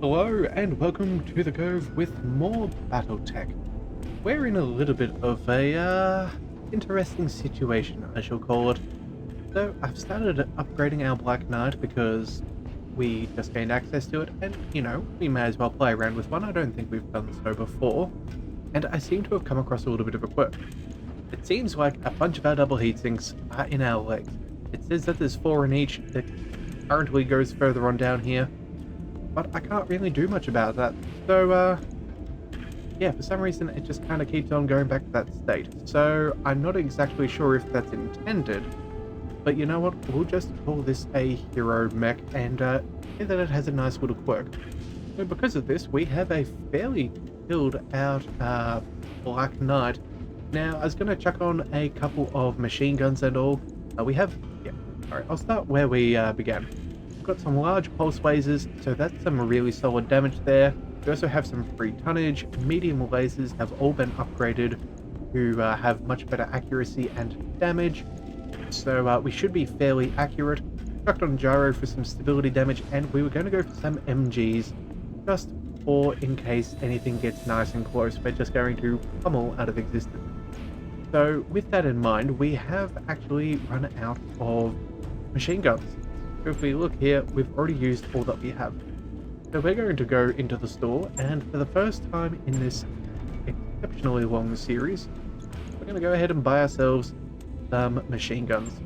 Hello and welcome to the Cove with more Battletech. We're in a little bit of a interesting situation, I shall call it. So I've started upgrading our Black Knight because we just gained access to it, and we may as well play around with one. I don't think we've done so before, and I seem to have come across a little bit of a quirk. It seems like a bunch of our double heatsinks are in our legs. It says that there's 4 in each. That currently goes further on down here, but I can't really do much about that. So, yeah, for some reason it just kind of keeps on going back to that state. So I'm not exactly sure if that's intended, but you know what? We'll just call this a hero mech and say that it has a nice little quirk. So because of this, we have a fairly filled out Black Knight. Now, I was going to chuck on a couple of machine guns and all. Alright, I'll start where we began. We've got some large pulse lasers, so that's some really solid damage there. We also have some free tonnage. Medium lasers have all been upgraded to have much better accuracy and damage, so we should be fairly accurate. Chucked on gyro for some stability damage, and we were going to go for some MGs, just for in case anything gets nice and close. We're just going to pummel out of existence. So with that in mind, we have actually run out of machine guns. So if we look here, we've already used all that we have. So we're going to go into the store, and for the first time in this exceptionally long series, we're going to go ahead and buy ourselves some machine guns.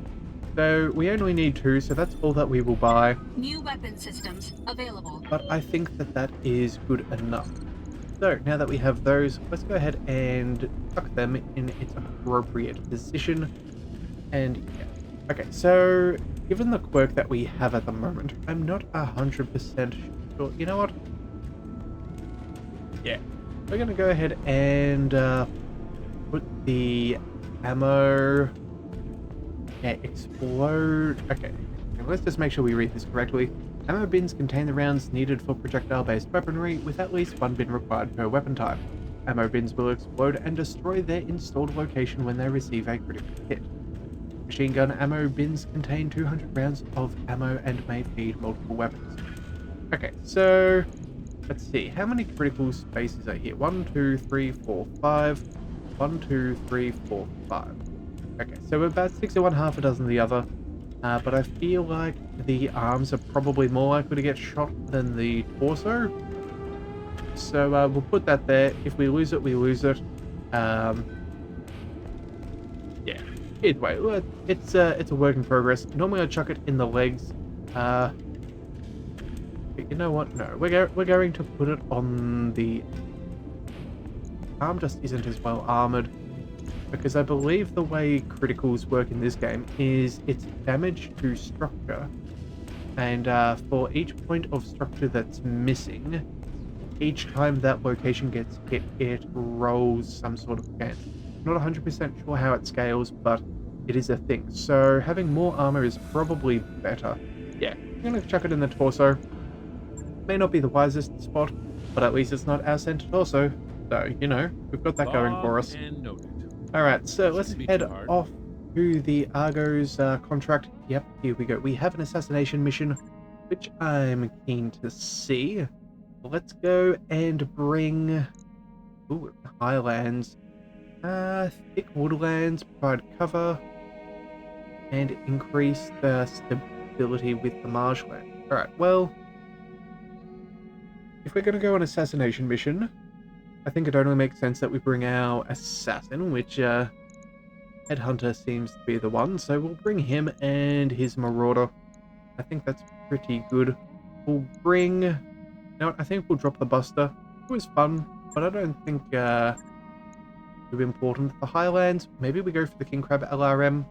So we only need 2, so that's all that we will buy. New weapon systems available. But I think that that is good enough. So now that we have those, let's go ahead and tuck them in its appropriate position. And yeah. Okay, so given the quirk that we have at the moment, I'm not 100% sure. You know what? Yeah, we're gonna go ahead and put the ammo. Yeah, explode. Okay, let's just make sure we read this correctly. Ammo bins contain the rounds needed for projectile-based weaponry, with at least 1 bin required per weapon type. Ammo bins will explode and destroy their installed location when they receive a critical hit. Machine gun ammo bins contain 200 rounds of ammo and may feed multiple weapons. Okay, so let's see. How many critical spaces are here? 1, 2, 3, 4, 5. 1, 2, 3, 4, 5. Okay, so we're about 6 of one, half a dozen of the other. But I feel like the arms are probably more likely to get shot than the torso. So we'll put that there. If we lose it, we lose it. Yeah. Either way, it's a work in progress. Normally I chuck it in the legs. But you know what? No, we're going to put it on the arm. Just isn't as well armored. Because I believe the way criticals work in this game is it's damage to structure, and for each point of structure that's missing, each time that location gets hit, it rolls some sort of chance. Not 100% sure how it scales, but it is a thing. So having more armor is probably better. Yeah, I'm gonna chuck it in the torso. May not be the wisest spot, but at least it's not our center torso. So, we've got that going for us. Alright, so let's head off to the Argo's contract. Yep, here we go. We have an assassination mission, which I'm keen to see. Let's go and bring highlands, thick woodlands, provide cover, and increase the stability with the marshland. Alright, well, if we're going to go on assassination mission, I think it only makes sense that we bring our assassin, which Headhunter seems to be the one, so we'll bring him and his marauder. I think that's pretty good. We'll bring... I think we'll drop the Buster. It was fun, but I don't think too important. The Highlands, maybe we go for the King Crab LRM.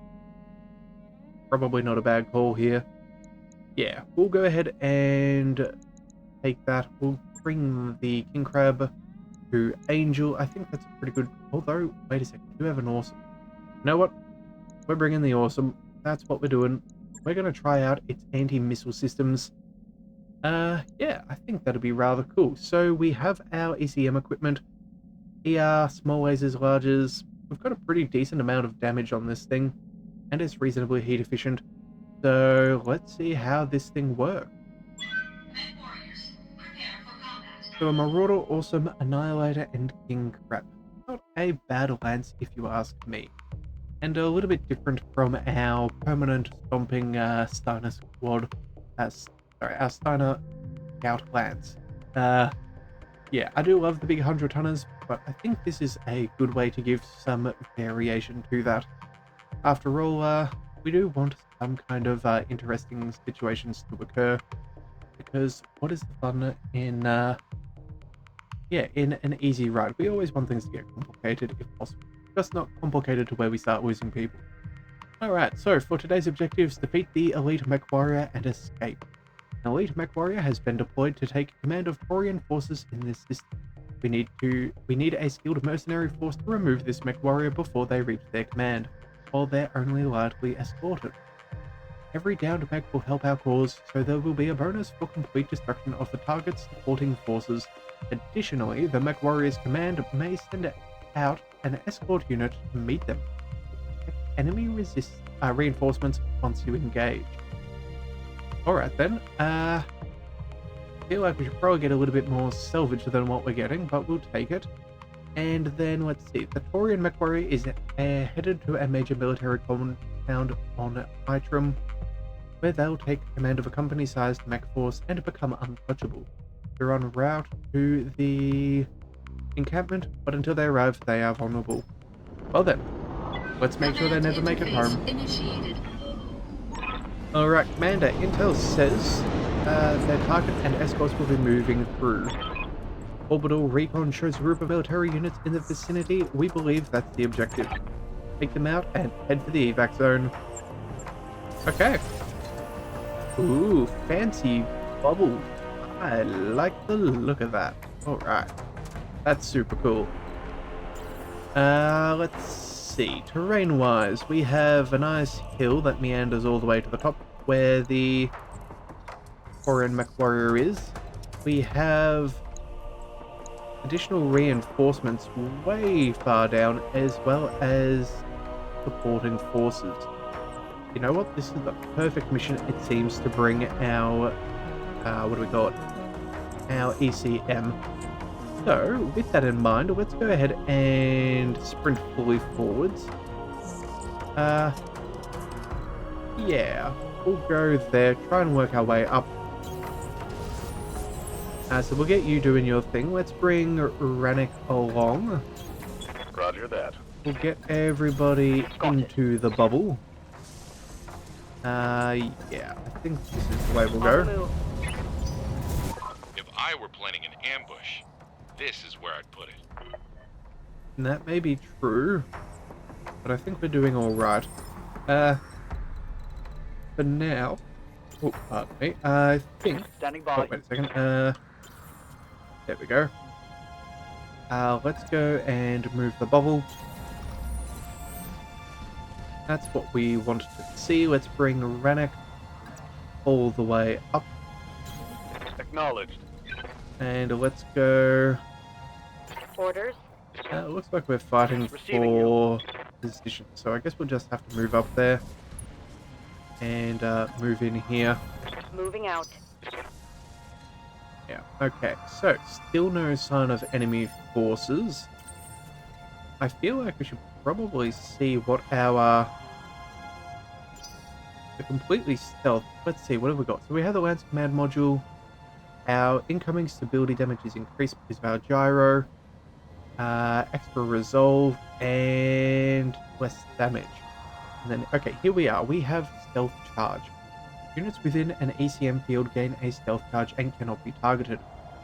Probably not a bad call here. Yeah, we'll go ahead and take that. We'll bring the King Crab to Angel. I think that's pretty good. Although, wait a second, we do have an awesome. You know what? We're bringing the awesome. That's what we're doing. We're going to try out its anti-missile systems. Yeah, I think that'd be rather cool. So we have our ECM equipment. ER, small lasers, larges. We've got a pretty decent amount of damage on this thing, and it's reasonably heat efficient. So let's see how this thing works. MechWarriors, prepare for So a Marauder, Awesome, Annihilator, and King Crab. Not a bad lance if you ask me. And a little bit different from our permanent stomping Steiner squad. Sorry, our Steiner Scout Lance. Yeah, I do love the big 100-tonners, but I think this is a good way to give some variation to that. After all, we do want some kind of interesting situations to occur, because what is the fun in in an easy ride? We always want things to get complicated if possible, just not complicated to where we start losing people. Alright, so for today's objectives, defeat the elite mech warrior and escape. An elite mech warrior has been deployed to take command of Taurian forces in this system. We need a skilled mercenary force to remove this mech warrior before they reach their command, while they're only lightly escorted. Every downed mech will help our cause, so there will be a bonus for complete destruction of the target's supporting forces. Additionally, the mech warrior's command may send out an escort unit to meet them. Enemy reinforcements once you engage. Alright then, I feel like we should probably get a little bit more salvage than what we're getting, but we'll take it. And then let's see, the Taurian mech warrior is headed to a major military compound on Itrum, where they'll take command of a company-sized mech force and become untouchable. They're en route to the encampment, but until they arrive, they are vulnerable. Well then, let's make sure they never make it home. Initiated. Alright, Commander, intel says their target and escorts will be moving through. Orbital recon shows a group of military units in the vicinity. We believe that's the objective. Take them out and head for the evac zone. Okay. Ooh, fancy bubble. I like the look of that. Alright. That's super cool. Let's see. Terrain-wise, we have a nice hill that meanders all the way to the top where the Taurian mech warrior is. We have additional reinforcements way far down, as well as supporting forces. You know what? This is the perfect mission, it seems, to bring our what do we call it? Our ECM. So, with that in mind, let's go ahead and sprint fully forwards. Yeah, we'll go there, try and work our way up. So we'll get you doing your thing. Let's bring Rannick along. Roger that. We'll get everybody into the bubble. Yeah, I think this is the way we'll go. If I were planning an ambush, this is where I'd put it. And that may be true, but I think we're doing all right. For now, oh, pardon me. I think. Standing by. Oh, wait a second. There we go. Let's go and move the bubble. That's what we wanted to see. Let's bring Rannick all the way up. Acknowledged. And let's go. Orders. Looks like we're fighting for position, so I guess we'll just have to move up there and move in here. Moving out. Yeah, okay, so still no sign of enemy forces. I feel like we should probably see what our the completely stealth. Let's see, what have we got? So we have the Lance Command module. Our incoming stability damage is increased because of our gyro. Extra resolve and less damage. And then, okay, here we are. We have stealth charge. Units within an ECM field gain a stealth charge and cannot be targeted.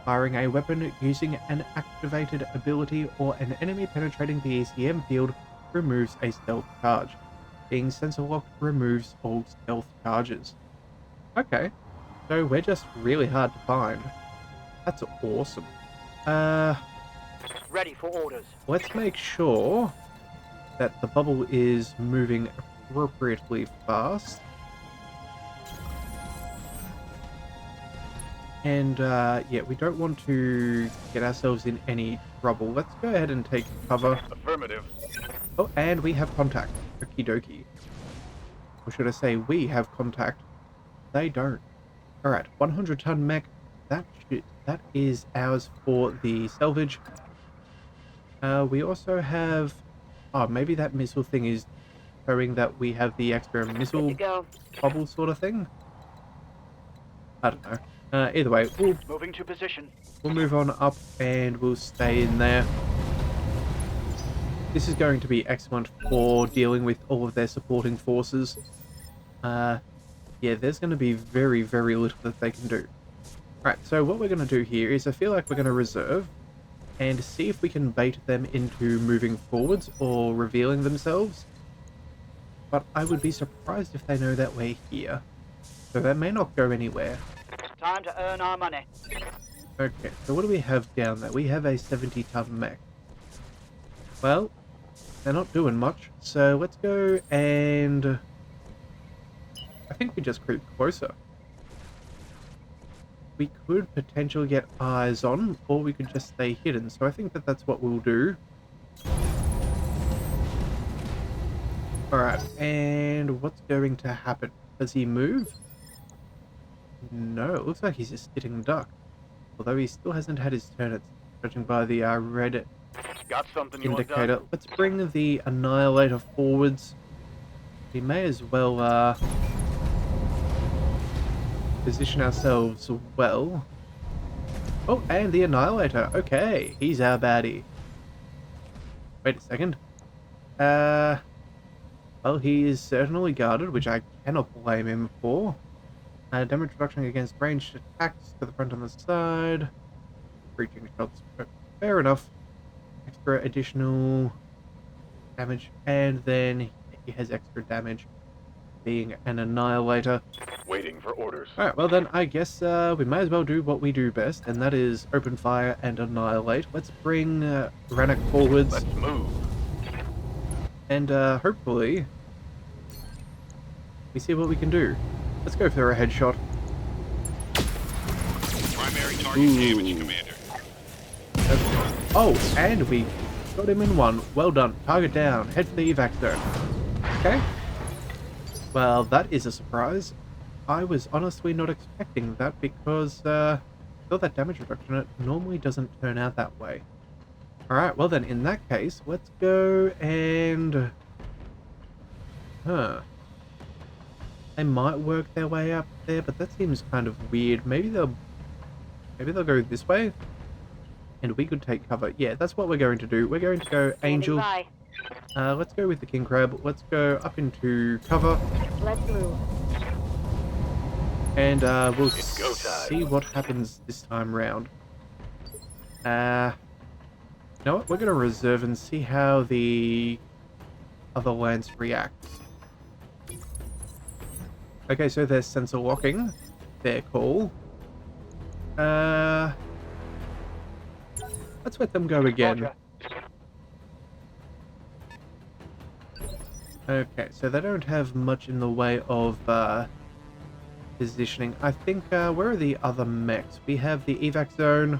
Firing a weapon using an activated ability or an enemy penetrating the ECM field removes a stealth charge. Being sensor locked removes all stealth charges. Okay, so we're just really hard to find. That's awesome. Ready for orders. Let's make sure that the bubble is moving appropriately fast. And yeah, we don't want to get ourselves in any trouble. Let's go ahead and take cover. Affirmative. Oh, and we have contact. Okie dokie. Or should I say we have contact? They don't. Alright, 100-ton mech. That that is ours for the salvage. We also have... Oh, maybe that missile thing is showing that we have the extra Good to missile go. bubble sort of thing. I don't know. Either way, Moving to position. we'll move on up and we'll stay in there. This is going to be excellent for dealing with all of their supporting forces. Yeah, there's going to be very, very little that they can do. Alright, so what we're going to do here is I feel like we're going to reserve and see if we can bait them into moving forwards or revealing themselves. But I would be surprised if they know that we're here. So they may not go anywhere. Time to earn our money. Okay, so what do we have down there? We have a 70-ton mech. Well, they're not doing much, so let's go and... I think we just creep closer. We could potentially get eyes on, or we could just stay hidden, so I think that that's what we'll do. Alright, and what's going to happen? Does he move? No, it looks like he's just sitting duck. Although he still hasn't had his turn, it's judging by the red Got something you want indicator. done? Let's bring the Annihilator forwards. We may as well position ourselves well. Oh, and the Annihilator. Okay, he's our baddie. Wait a second. Well, he is certainly guarded, which I cannot blame him for. Damage reduction against ranged attacks to the front and the side. Breaching shots. Fair enough. Extra additional damage. And then he has extra damage being an Annihilator. Waiting for orders. Alright, well then, I guess we may as well do what we do best, and that is open fire and annihilate. Let's bring Rannoch forwards. Let's move. And hopefully we see what we can do. Let's go for a headshot. Primary target damage, Commander. Oh, and we got him in one. Well done. Target down. Head for the evac zone. Okay. Well, that is a surprise. I was honestly not expecting that because all that damage reduction, it normally doesn't turn out that way. Alright, well then, in that case, let's go and... They might work their way up there, but that seems kind of weird. Maybe they'll go this way, and we could take cover. Yeah, that's what we're going to do. We're going to go Angel. By. Let's go with the King Crab. Let's go up into cover. Let's move. And we'll It's go time. see what happens this time round. You know what? We're going to reserve and see how the other lance reacts. Okay, so they're sensor locking. Fair call. Let's let them go again. Roger. Okay, so they don't have much in the way of positioning. I think, where are the other mechs? We have the evac zone.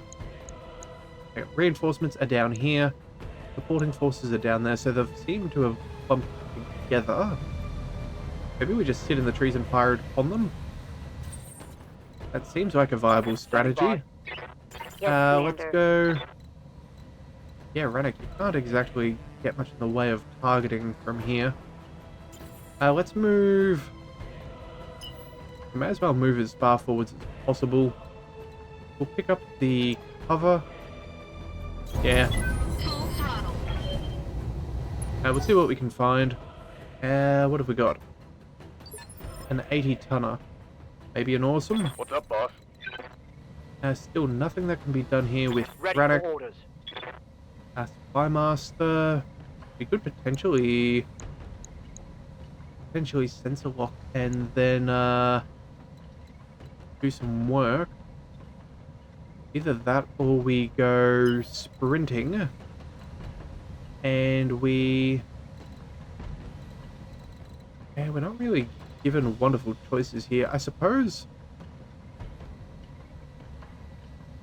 Okay, reinforcements are down here. Supporting forces are down there, so they seem to have bumped together. Maybe we just sit in the trees and fire it on them? That seems like a viable strategy. Yes, Let's Commander. go... Yeah, Rannoch, you can't exactly get much in the way of targeting from here. Let's move... We may as well move as far forwards as possible. We'll pick up the cover. Yeah. We'll see what we can find. What have we got? An 80-tonner. Maybe an awesome? What's up, boss? Still nothing that can be done here with Ready Rannoch. for orders. Supply Master. We could potentially sensor lock and then do some work. Either that or we go sprinting and we're not really given wonderful choices here. I suppose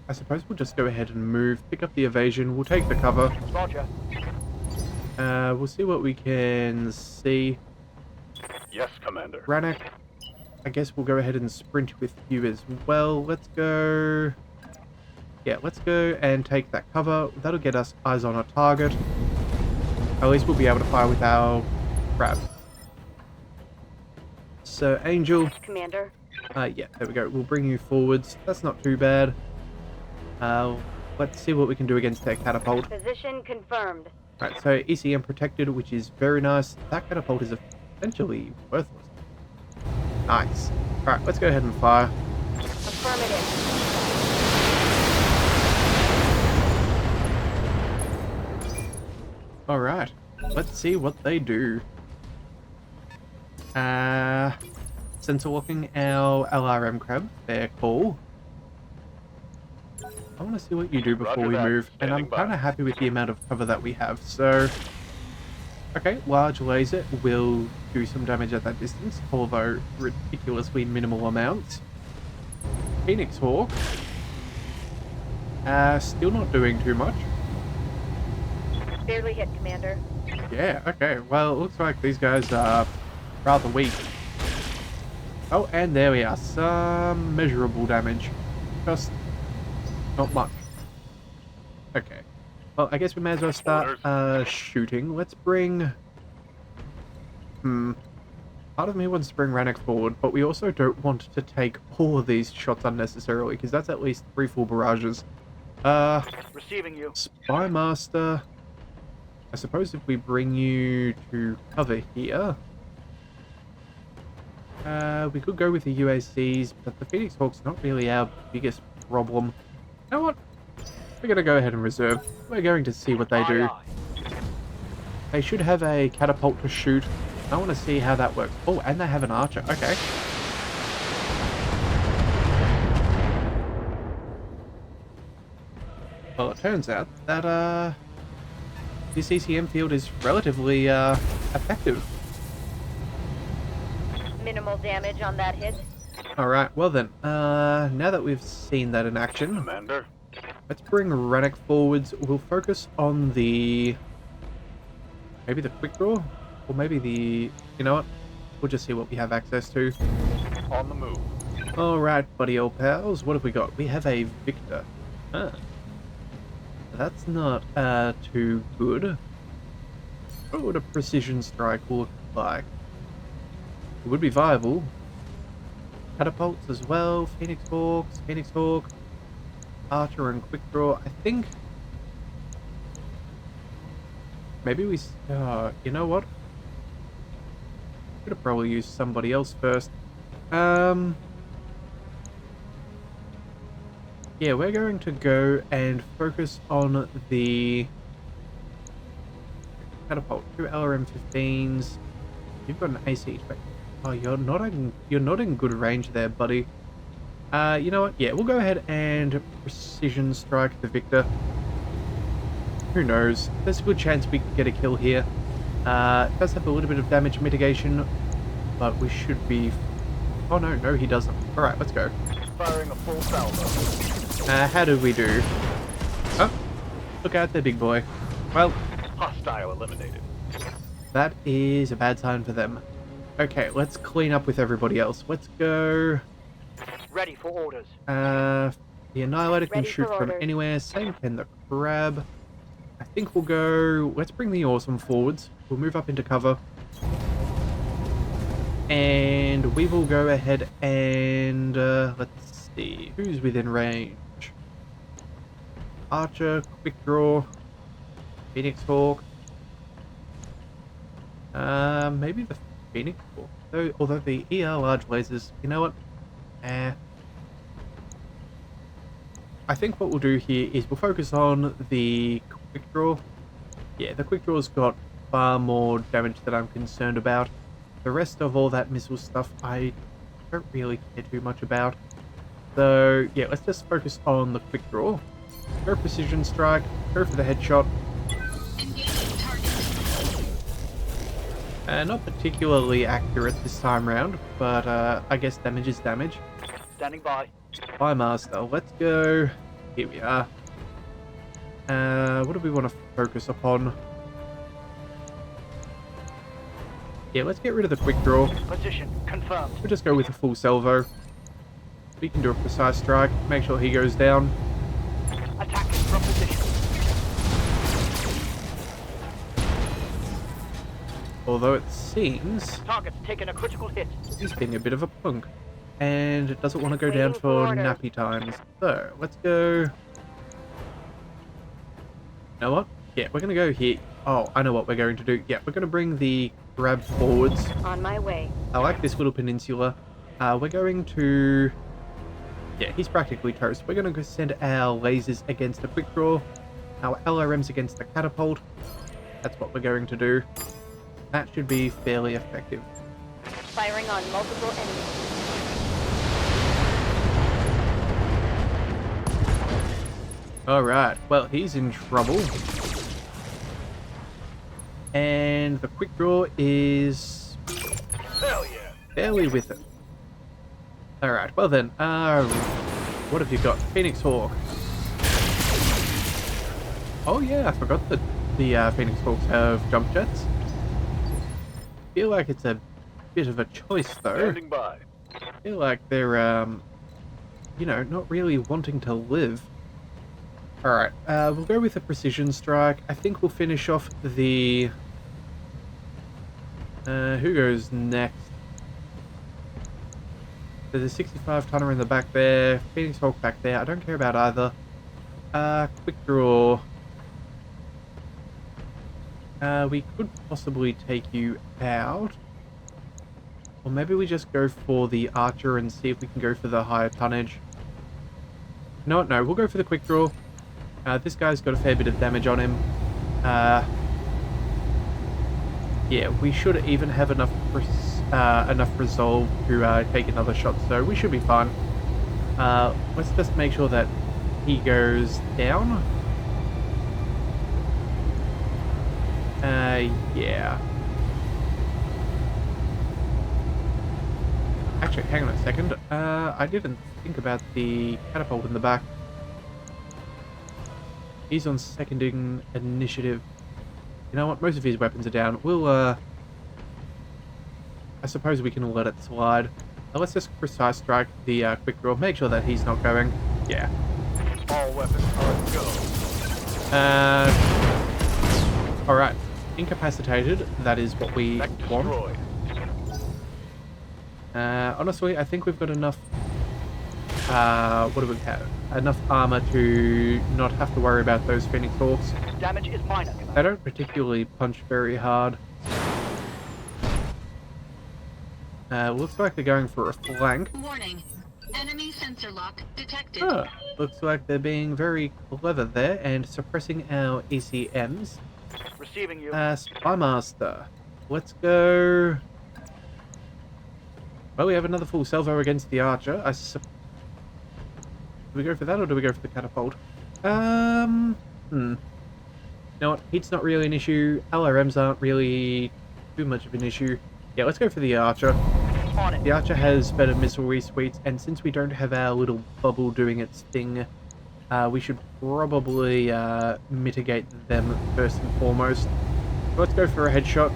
we'll just go ahead and move, pick up the evasion, we'll take the cover. Roger. We'll see what we can see. Yes, Commander. Rannoch, I guess we'll go ahead and sprint with you as well. Let's go Yeah, let's go and take that cover. That'll get us eyes on a target. At least we'll be able to fire with our grab. So, Angel. Commander. Yeah, there we go. We'll bring you forwards. That's not too bad. Let's see what we can do against their catapult. Position confirmed. Right, so ECM protected, which is very nice. That catapult is essentially worthless. Nice. Alright, let's go ahead and fire. Affirmative. Alright, let's see what they do. Sensor locking our LRM crab. They're cool. I want to see what you do before Roger we that. move, and I'm Standing by. kind of happy with the amount of cover that we have, so... Okay, large laser will do some damage at that distance, although ridiculously minimal amounts. Phoenix Hawk. Still not doing too much. Barely hit, Commander. Yeah, okay, well, it looks like these guys are rather weak. Oh, and there we are, some measurable damage. Just not much. Okay. Well, I guess we may as well start shooting. Let's bring... Part of me wants to bring Rannoch forward, but we also don't want to take all of these shots unnecessarily, because that's at least 3 full barrages. Receiving you. Spy Master... I suppose if we bring you to cover here... we could go with the UACs, but the Phoenix Hawk's not really our biggest problem. You know what? We're going to go ahead and reserve. We're going to see what they do. They should have a catapult to shoot. I want to see how that works. Oh, and they have an archer. Okay. Well, it turns out that this ECM field is relatively effective. Minimal damage on that hit. Alright, well then, now that we've seen that in action, Commander. let's bring Rannoch forwards. We'll focus on the... maybe the quick draw? Or maybe the... you know what? We'll just see what we have access to. On the move. Alright, buddy old pals, what have we got? We have a Victor. Huh. That's not too good. What would a precision strike look like? It would be viable. Catapults as well, Phoenix Hawk, Archer and Quick Draw. I think maybe we... you know what? Could have probably used somebody else first. Yeah, we're going to go and focus on the catapult. 2 LRM-15s. You've got an AC effect. Oh, you're not in good range there, buddy. You know what? Yeah, we'll go ahead and precision strike the Victor. Who knows? There's a good chance we could get a kill here. It does have a little bit of damage mitigation, but we should be... oh no, he doesn't. Alright, let's go. Firing a full salvo. How do we do? Oh, look out there, big boy. Well, Hostile eliminated. that is a bad sign for them. Okay, let's clean up with everybody else. Let's go... Ready for orders. the Annihilator can Ready shoot for from orders. anywhere, same can the Crab. I think we'll go... let's bring the Awesome forwards. We'll move up into cover. And we will go ahead and... let's see, who's within range? Archer, Quick Draw, Phoenix Hawk. Maybe the Phoenix Hawk. Although the ER large lasers, you know what? I think what we'll do here is we'll focus on the Quick Draw. Yeah, the Quick Draw's got far more damage that I'm concerned about. The rest of all that missile stuff, I don't really care too much about. So, yeah, let's just focus on the Quick Draw. Go precision strike, go for the headshot. Not particularly accurate this time round, but I guess damage is damage. Standing by. Spy Master, let's go. Here we are. What do we want to focus upon? Yeah, let's get rid of the Quick Draw. Position confirmed. We'll just go with a full salvo. We can do a precise strike, make sure he goes down. Although it seems Target's taken a critical hit. he's being a bit of a punk. And it doesn't want to go down Waiting for for orders. nappy times. So, let's go... You know what? Yeah, we're going to go here. Oh, I know what we're going to do. Yeah, we're going to bring the grab forwards. On my way. I like this little peninsula. We're going to... Yeah, he's practically toast. We're going to send our lasers against the quick draw. Our LRMs against the catapult. That's what we're going to do. That should be fairly effective. Firing on multiple enemies. Alright, well, he's in trouble. And the quick draw is Hell yeah. barely with it. Alright, well then, what have you got? Phoenix Hawk. Oh yeah, I forgot that the Phoenix Hawks have jump jets. Feel like it's a bit of a choice though. Standing by. Feel like they're, you know, not really wanting to live. Alright, we'll go with a precision strike. I think we'll finish off the... who goes next? There's a 65 tonner in the back there. Phoenix Hawk back there. I don't care about either. Quick draw. We could possibly take you out. Or maybe we just go for the archer and see if we can go for the higher tonnage. No, we'll go for the quick draw. This guy's got a fair bit of damage on him. Yeah, we should even have enough resolve to take another shot, so we should be fine. Let's just make sure that he goes down. Yeah. Actually, hang on a second. I didn't think about the catapult in the back. He's on seconding initiative. You know what? Most of his weapons are down. We'll, I suppose we can let it slide. Now let's just precise strike the quick draw. Make sure that he's not going. Yeah. All weapons are go. Alright. Incapacitated. That is what we Mech want. destroyed. Honestly, I think we've got enough... what do we have? Enough armor to not have to worry about those Phoenix Hawks. Damage is minor, They Commander. don't particularly punch very hard. Looks like they're going for a flank. Warning. Enemy sensor lock detected. Huh. Looks like they're being very clever there and suppressing our ECMs. Receiving you. Spy Master. Let's go... Well, we have another full salvo against the archer. Do we go for that or do we go for the catapult? You know what? Heat's not really an issue. LRMs aren't really too much of an issue. Yeah, let's go for the archer. On it. The archer has better missile resweets, and since we don't have our little bubble doing its thing, we should probably mitigate them first and foremost. So let's go for a headshot.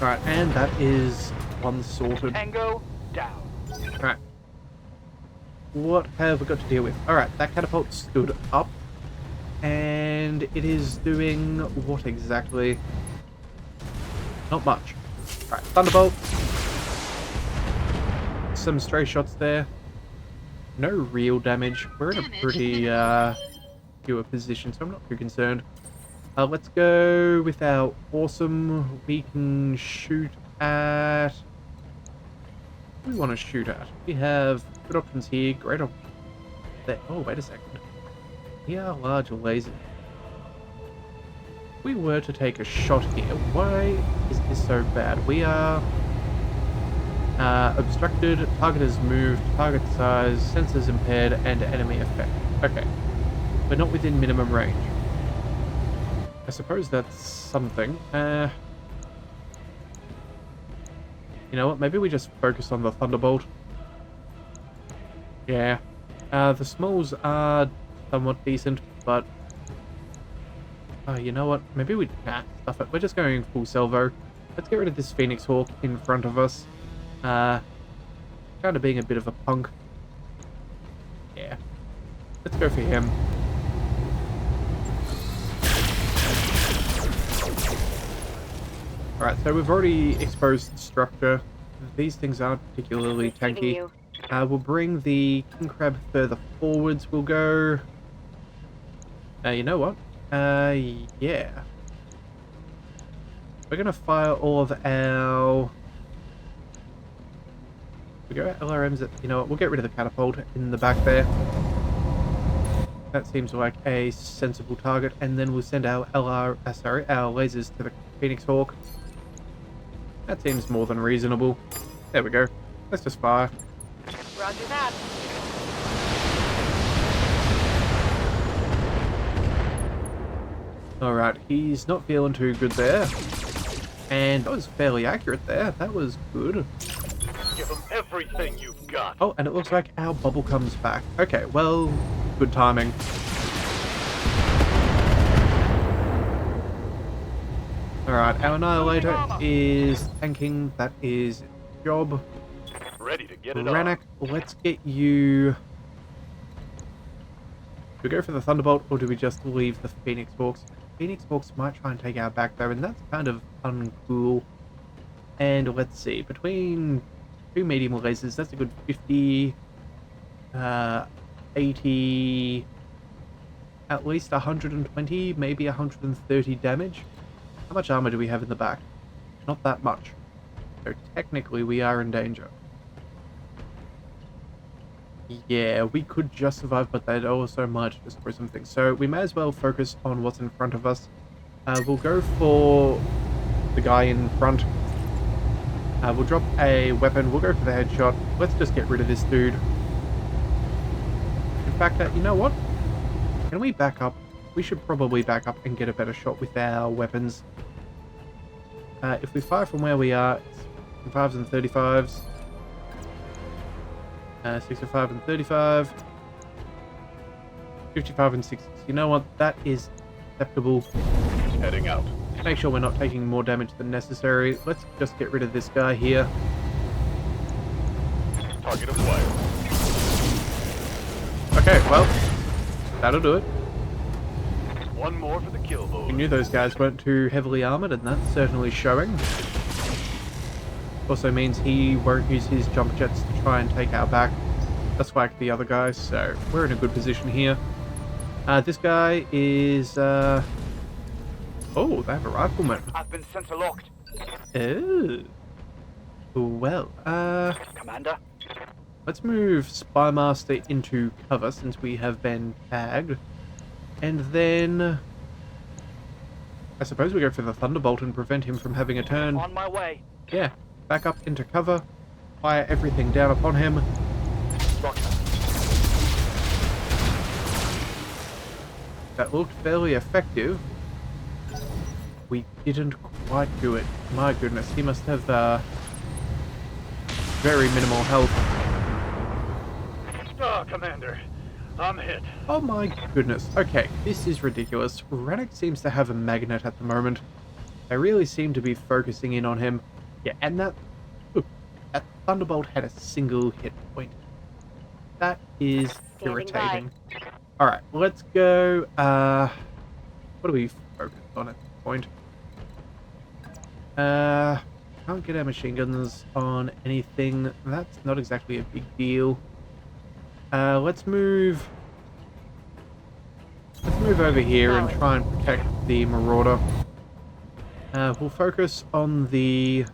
Alright, and that is one sorted. Tango down. Alright. What have we got to deal with? Alright, that catapult stood up. And it is doing what exactly? Not much. Alright, Thunderbolt. Some stray shots there. No real damage. We're in a pretty secure position, so I'm not too concerned. Let's go with our awesome. We can shoot at... What do we want to shoot at? We have good options here. Great options there. Oh, wait a second. Here are large lasers. If we were to take a shot here, why is this so bad? We are obstructed, target has moved, target size, sensors impaired, and enemy effect. Okay. We're not within minimum range. I suppose that's something. You know what? Maybe we just focus on the Thunderbolt. Yeah. The smalls are somewhat decent, but... you know what? Maybe we... Nah, stuff it. We're just going full salvo. Let's get rid of this Phoenix Hawk in front of us. Kind of being a bit of a punk. Yeah. Let's go for him. Alright, so we've already exposed the structure. These things aren't particularly Receiving tanky. you. We'll bring the king crab further forwards. We'll go... you know what? Yeah. We're going to fire all of our... We go LRMs at... You know what? We'll get rid of the catapult in the back there. That seems like a sensible target. And then we'll send our our lasers to the Phoenix Hawk. That seems more than reasonable. There we go. Let's just fire. Roger that. Alright, he's not feeling too good there. And that was fairly accurate there. That was good. Give them everything you've got. Oh, and it looks like our bubble comes back. Okay, well, good timing. Alright, our Annihilator is tanking. That is job. Ready to get it Ranak, let's get you... Do we go for the Thunderbolt, or do we just leave the Phoenix Hawks? Phoenix Hawks might try and take our back though, and that's kind of uncool. And let's see, between two medium lasers, that's a good 50, 80, at least 120, maybe 130 damage. How much armor do we have in the back? Not that much. So technically we are in danger. Yeah, we could just survive, but that also might destroy some things. So we may as well focus on what's in front of us. We'll go for the guy in front. We'll drop a weapon. We'll go for the headshot. Let's just get rid of this dude. In fact, you know what? Can we back up? We should probably back up and get a better shot with our weapons. If we fire from where we are, it's 5s and 35s. 65 and 35. 55 and 60. You know what? That is acceptable. Heading out. Make sure we're not taking more damage than necessary. Let's just get rid of this guy here. Target acquired. Okay, well, that'll do it. One more for the kill We board. knew those guys weren't too heavily armored, and that's certainly showing. Also means he won't use his jump jets to try and take our back, just like the other guys, so we're in a good position here. This guy is, oh, they have a rifleman. I've been sensor locked. Oh. Well, Commander. let's move Spymaster into cover since we have been tagged. And then... I suppose we go for the Thunderbolt and prevent him from having a turn. On my way. Yeah, back up into cover, fire everything down upon him. Roger. That looked fairly effective. We didn't quite do it. My goodness, he must have very minimal health. Ah, Commander. I'm hit. Oh my goodness. Okay, this is ridiculous. Ranak seems to have a magnet at the moment. They really seem to be focusing in on him. Yeah, and that Thunderbolt had a single hit point. That is irritating. Alright, let's go. What do we focus on at this point? Can't get our machine guns on anything. That's not exactly a big deal. Let's move over here and try and protect the Marauder. We'll focus on the...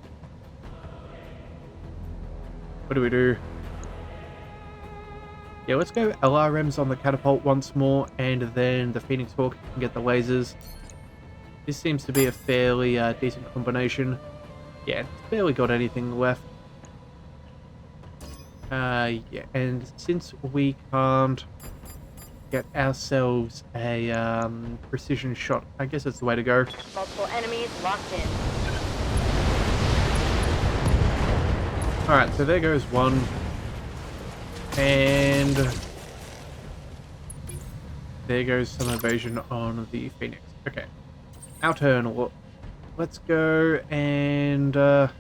What do we do? Yeah, let's go LRMs on the catapult once more, and then the Phoenix Hawk can get the lasers. This seems to be a fairly decent combination. Yeah, it's barely got anything left. Yeah, and since we can't get ourselves a precision shot, I guess that's the way to go. Multiple enemies locked in. Alright, so there goes one. And there goes some evasion on the Phoenix. Okay, our turn. Let's go and what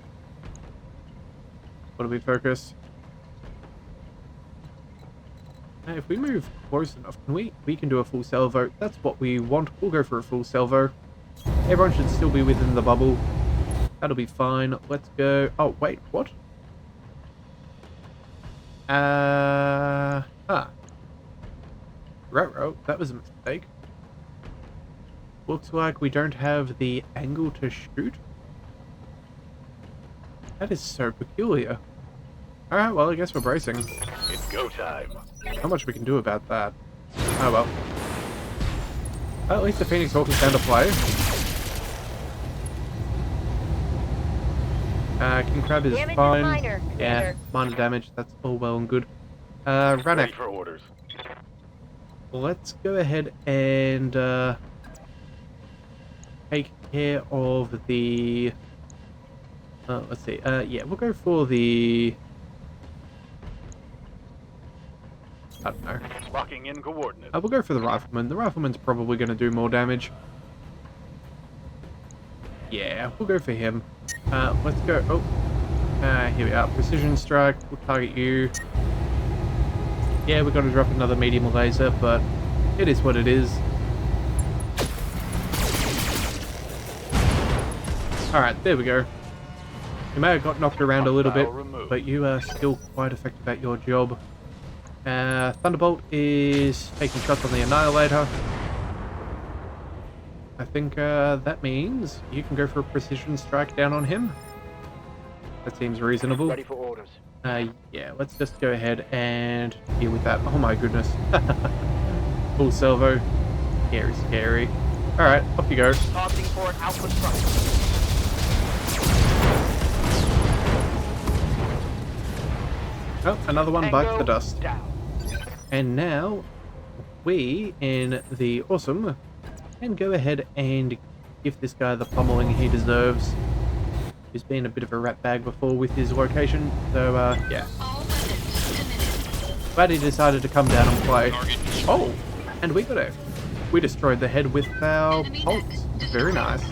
do we focus? If we move close enough, we can do a full salvo. That's what we want. We'll go for a full salvo. Everyone should still be within the bubble. That'll be fine. Let's go. Oh, wait, what? Right, that was a mistake. Looks like we don't have the angle to shoot. That is so peculiar. Alright, well, I guess we're bracing. It's go time. Not much we can do about that. Oh well. At least the Phoenix Hawk is down to play. King Crab is Damage is fine. minor, Yeah, Commander. minor damage, that's all well and good. Ready Ranek, for orders. let's go ahead and take care of the... let's see, yeah, we'll go for the... I don't know. Locking in coordinates. We'll go for the Rifleman. The Rifleman's probably going to do more damage. Yeah, we'll go for him. Let's go... Oh, here we are. Precision Strike. We'll target you. Yeah, we've got to drop another medium laser, but it is what it is. Alright, there we go. You may have got knocked around a little bit, but you are still quite effective at your job. Thunderbolt is taking shots on the Annihilator. I think that means you can go for a precision strike down on him. That seems reasonable. Ready for orders. Yeah, let's just go ahead and deal with that. Oh my goodness. Full salvo. Scary, scary. Alright, off you go. Targeting for an output structure. Oh, another one bites the dust. Down. And now, we, in the Awesome, can go ahead and give this guy the pummeling he deserves. He's been a bit of a rat bag before with his location, so, yeah. All weapons committed. Glad he decided to come down and play. Target destroyed. Oh, and we got it. We destroyed the head with our Enemy bolts. mech Very destroyed. nice.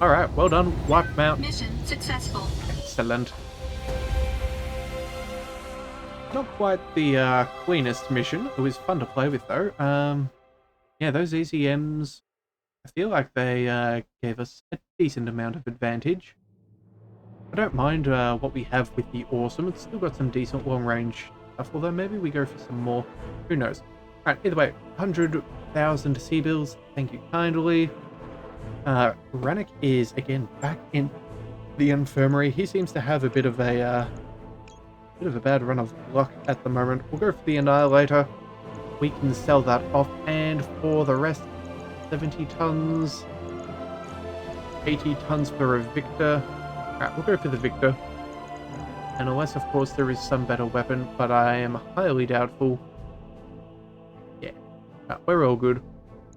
Alright, well done. Wipe him out. Mission successful. Excellent. Not quite the cleanest mission. It was fun to play with though. Yeah, those EZMs, I feel like they gave us a decent amount of advantage. I don't mind what we have with the Awesome. It's still got some decent long-range stuff, although maybe we go for some more. Who knows? Alright, either way, 100,000 Sea-Bills. Thank you kindly. Ranek is, again, back in the infirmary. He seems to have a bit of a bad run of luck at the moment. We'll go for the Annihilator. We can sell that off, and for the rest, 70 tons, 80 tons for a Victor. Alright, we'll go for the Victor. And unless, of course, there is some better weapon, but I am highly doubtful. Yeah, we're all good.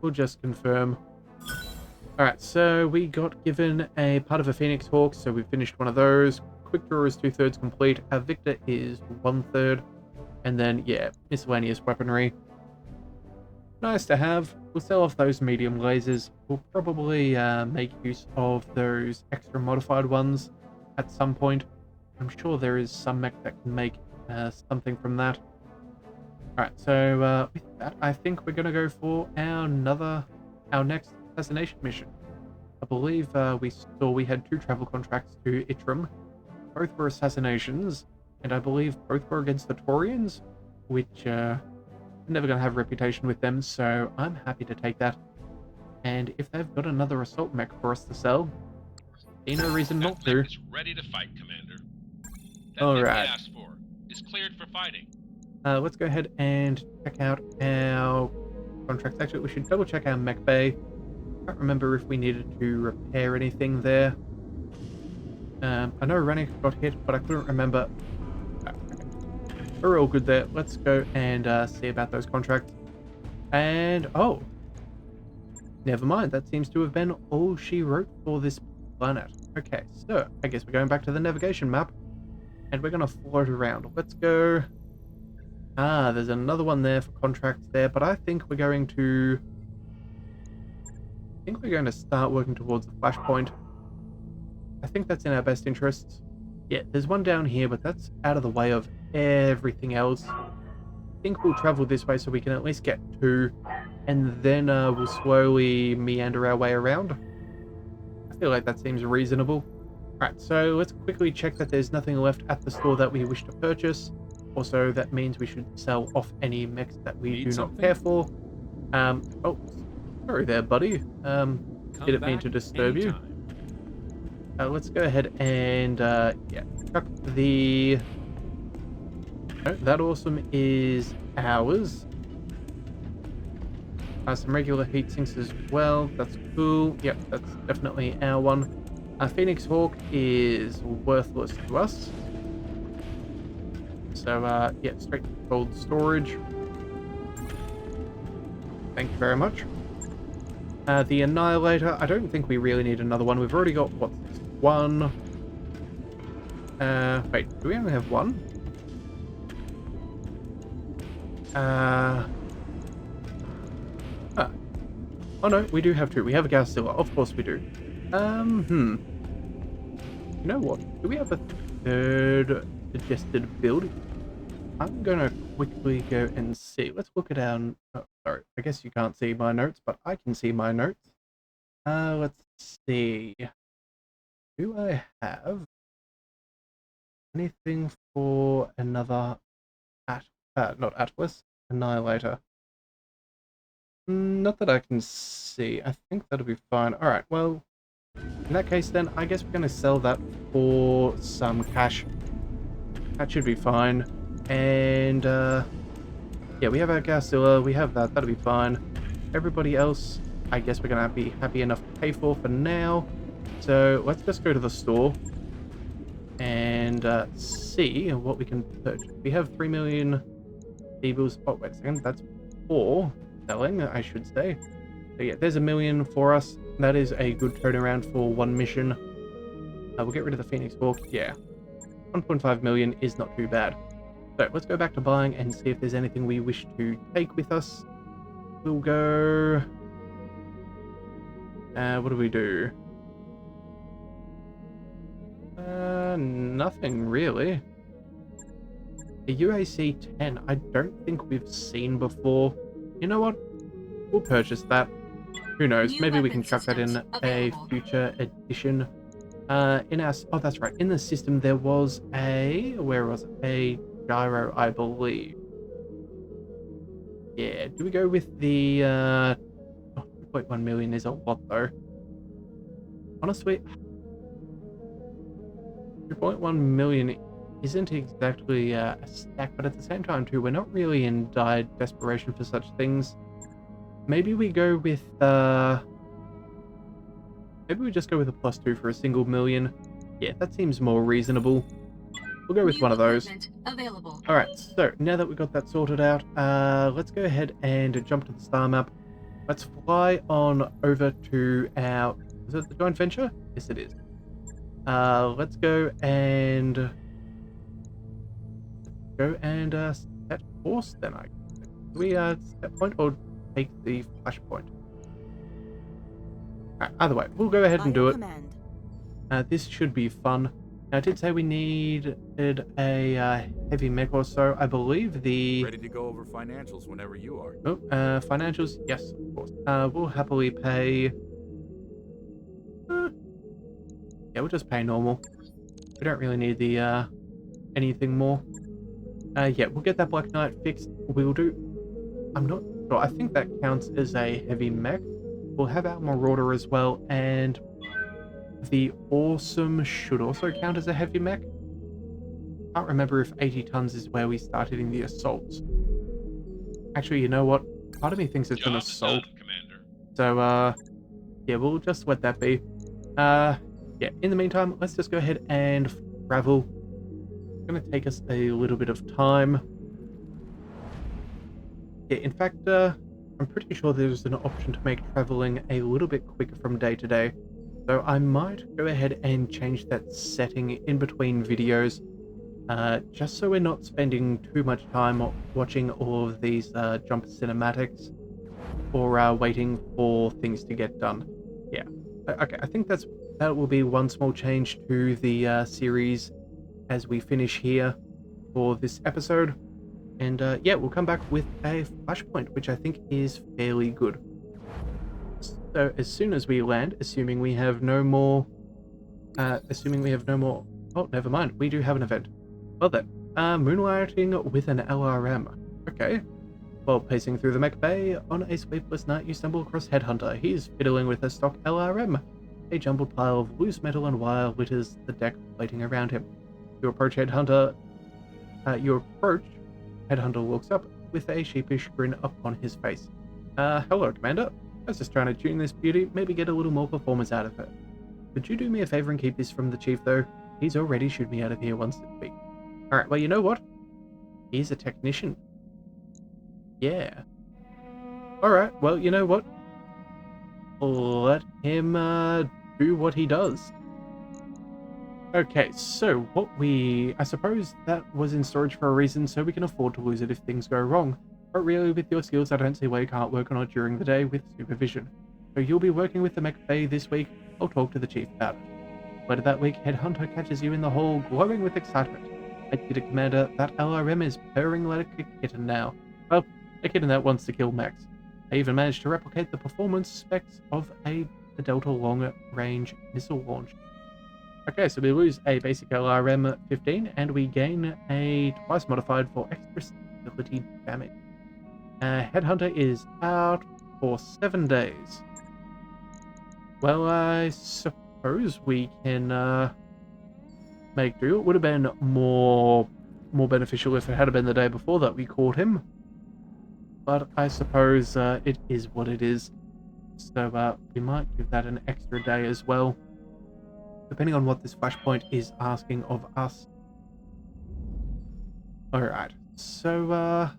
We'll just confirm. Alright, so we got given a part of a Phoenix Hawk, so we finished one of those. Quick Draw is 2/3 complete. Our Victor is 1/3. And then, yeah, miscellaneous weaponry. Nice to have. We'll sell off those medium lasers. We'll probably make use of those extra modified ones at some point. I'm sure there is some mech that can make something from that. Alright, so with that, I think we're going to go for our next assassination mission. I believe we saw we had 2 travel contracts to Itram. Both were assassinations, and I believe both were against the Taurians, which I'm never going to have a reputation with them, so I'm happy to take that. And if they've got another assault mech for us to sell, ain't no reason not That to. mech is ready to fight, Commander. That All thing we right. asked for is cleared for fighting. Let's go ahead and check out our contracts. Actually, we should double check our mech bay. I can't remember if we needed to repair anything there. I know Ranek got hit, but I couldn't remember. Okay. We're all good there. Let's go and see about those contracts. And, oh, never mind. That seems to have been all she wrote for this planet. Okay, so I guess we're going back to the navigation map, and we're going to float around. Let's go. Ah, there's another one there for contracts there, but I think we're going to... start working towards the flashpoint. I think that's in our best interests. Yeah, there's one down here, but that's out of the way of everything else. I think we'll travel this way so we can at least get 2, and then we'll slowly meander our way around. I feel like that seems reasonable. Right, so let's quickly check that there's nothing left at the store that we wish to purchase. Also, that means we should sell off any mechs that we do not care for. Oh, sorry there, buddy. Didn't mean to disturb you. Let's go ahead and, yeah, chuck the... No, that awesome is ours. Some regular heat sinks as well. That's cool. Yep, that's definitely our one. Phoenix Hawk is worthless to us. So, yeah, straight to cold storage. Thank you very much. The Annihilator, I don't think we really need another one. We've already got, what's this? One. Wait, do we only have one? Oh no, we do have two. We have a Godzilla. Of course we do. You know what? Do we have a third suggested build? I'm gonna quickly go and see. Let's look at our... Oh, sorry. I guess you can't see my notes, but I can see my notes. Let's see. Do I have anything for another... not Atlas. Annihilator. Not that I can see. I think that'll be fine. Alright, well... In that case then, I guess we're going to sell that for some cash. That should be fine. And, yeah, we have our Godzilla. We have that. That'll be fine. Everybody else, I guess we're going to be happy enough to pay for now. So, let's just go to the store. And, see what we can purchase. We have 3 million Feebles. Oh, wait a second. That's 4 selling, I should say. So, yeah, there's 1 million for us. That is a good turnaround for one mission. We'll get rid of the Phoenix Hawk. Yeah. 1.5 million is not too bad. So, let's go back to buying and see if there's anything we wish to take with us. We'll go... what do we do? Nothing really. A UAC-10, I don't think we've seen before. You know what? We'll purchase that. Who knows? New Maybe we weapon can chuck that in systems a available. future edition. In our... Oh, that's right. In the system, there was a... Where was it? A gyro, I believe. Yeah. Do we go with the... 2.1 million is a lot, though. Honestly... 2.1 million isn't exactly a stack, but at the same time, too, we're not really in dire desperation for such things. Maybe we go with, maybe we just go with a +2 for a single million. Yeah, that seems more reasonable. We'll go with New one of those. equipment available. Alright, so now that we've got that sorted out, let's go ahead and jump to the star map. Let's fly on over to our... Is it the joint venture? Yes, it is. Let's go and... set course then, I guess. Do we, set point or take the flash point? Alright, either way, we'll go ahead and do it. This should be fun. Now, I did say we needed a heavy mech or so. I believe the... Ready to go over financials whenever you are. Oh, financials? Yes, of course. We'll happily pay... yeah, we'll just pay normal. We don't really need the, anything more. Yeah, we'll get that Black Knight fixed. We'll do... I'm not sure. I think that counts as a heavy mech. We'll have our Marauder as well, and the Awesome should also count as a heavy mech. Can't remember if 80 tons is where we started in the assaults. Actually, you know what? Part of me thinks it's an Job's assault. done, Commander. So, yeah, we'll just let that be. Yeah, in the meantime, let's just go ahead and travel. It's going to take us a little bit of time. Yeah, in fact, I'm pretty sure there's an option to make traveling a little bit quicker from day to day. So I might go ahead and change that setting in between videos, just so we're not spending too much time watching all of these jump cinematics or waiting for things to get done. Yeah, okay, I think that will be one small change to the series as we finish here for this episode. And yeah, we'll come back with a flashpoint, which I think is fairly good. So as soon as we land, assuming we have no more Assuming we have no more... Oh, never mind. We do have an event. Well then, moonlighting with an LRM. Okay. While pacing through the Mech Bay, on a sleepless night you stumble across Headhunter. He's fiddling with a stock LRM. A jumbled pile of loose metal and wire litters the deck floating around him. You approach Headhunter. Headhunter looks up with a sheepish grin upon his face. Hello, Commander. I was just trying to tune this beauty, maybe get a little more performance out of it. Could you do me a favor and keep this from the Chief, though? He's already shooed me out of here once this week. Alright, well, you know what? He's a technician. Yeah. Alright, well, you know what? Let him do what he does. Okay, so I suppose that was in storage for a reason, so we can afford to lose it if things go wrong. But really, with your skills, I don't see why you can't work on it during the day with supervision. So you'll be working with the Mech Bay this week. I'll talk to the Chief about it. Later that week, Headhunter catches you in the hall, glowing with excitement. I get it, Commander, that LRM is purring like a kitten now. Well, a kitten that wants to kill Mechs. I even managed to replicate the performance specs of the Delta long-range missile launch. Okay, so we lose a basic LRM 15, and we gain a twice modified for extra stability damage. Headhunter is out for 7 days. Well, I suppose we can make do. It would have been more beneficial if it had been the day before that we caught him. But I suppose it is what it is. So we might give that an extra day as well, depending on what this flashpoint is asking of us. Alright, so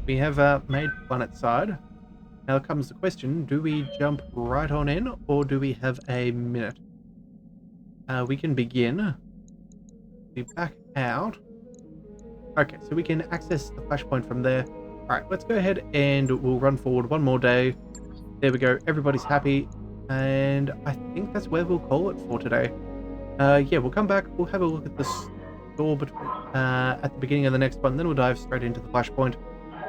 we have made planet side. Now comes the question, do we jump right on in, or do we have a minute? We can begin. We back out. Okay, so we can access the flashpoint from there. Alright, let's go ahead and we'll run forward one more day. There we go, everybody's happy. And I think that's where we'll call it for today. Yeah, we'll come back, we'll have a look at the store at the beginning of the next one, then we'll dive straight into the flashpoint.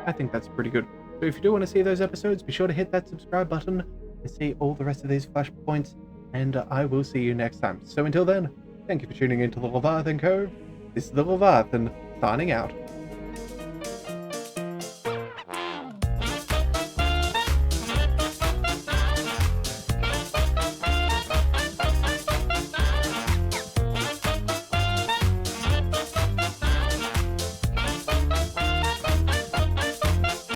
I think that's pretty good. So if you do want to see those episodes, be sure to hit that subscribe button and see all the rest of these flashpoints, and I will see you next time. So until then, thank you for tuning into the Leviathan Cove. This is the Leviathan, signing out.